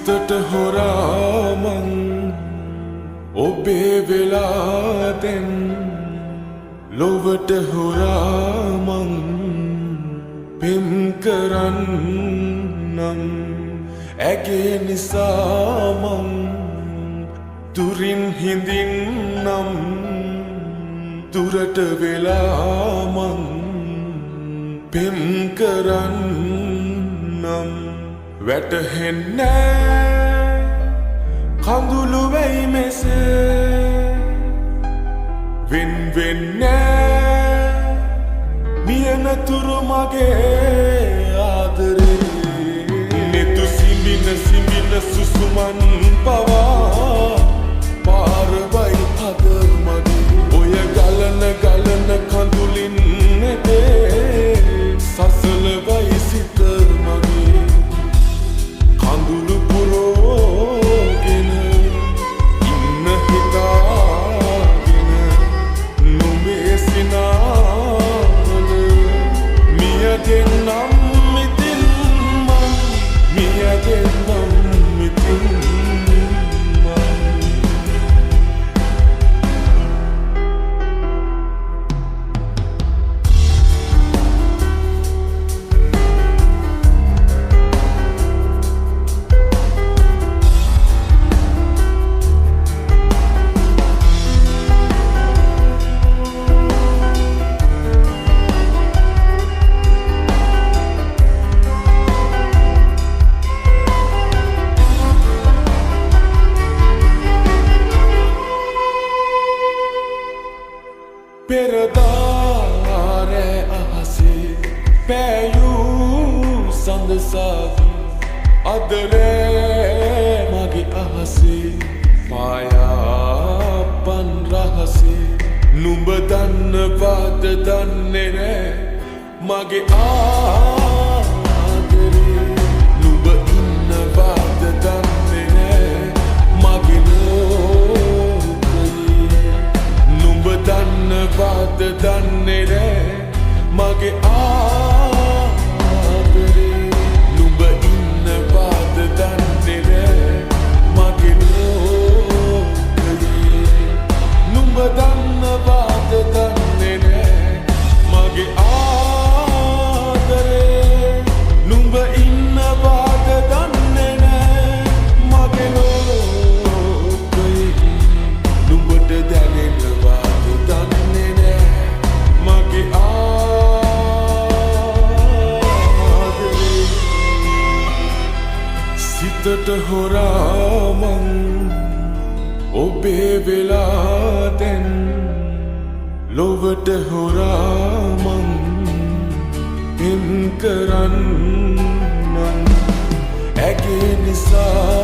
සිතට හොරා මං ඔබේ වෙලා දැන් ලොවට හොරා මං පෙම් කරන්නම් ඇගේ නිසා මං දුරින් හිඳින්නම් දුරට වෙලා මං පෙම් කරන්නම් වැටහෙන්නේ කඳුළු වෙයි මෙසේ වෙන් වෙන්නේ මියනතුරු මගේ ආදරේ නෙතු සිඹින සුසුමන් පවා පාරවයි පද මගේ ඔය ගලන කඳුලින් නෙතේ සසලවයි සිත මගේ කඳුළු පුරෝගෙන ඉන්න හිතාගෙන නොමේ සිනාවල මියදෙන්නම් මිතින් මං මියදෙන්නම් මිතින් පෙරදාරේ අහසේ පෑයූ සඳසාවි අදරේ මගේ අහසේ පායාපන් රහසේ නුඹ දන්නවාද දන්නේ නෑ මගේ ආදරේ නුඹ ඉන්නවාද දන්නේ නෑ මගේ දන්නවාද දන්නේ නෑ මගේ ආදරේ නුඹ ඉන්නවාද දන්නේ නෑ මගේ ලෝකයේ නුඹ දන්නවාද දන්නේ නෑ මගේ ආදරේ නුඹ ඉන්නවාද දන්නේ නෑ මගේ ලෝකයේ නුඹට දැනෙනවා සිතට හොරා මං ඔබේ වෙලා දැන් ලොවට හොරා මං පෙම් කරන්නම් ඇගේ නිසා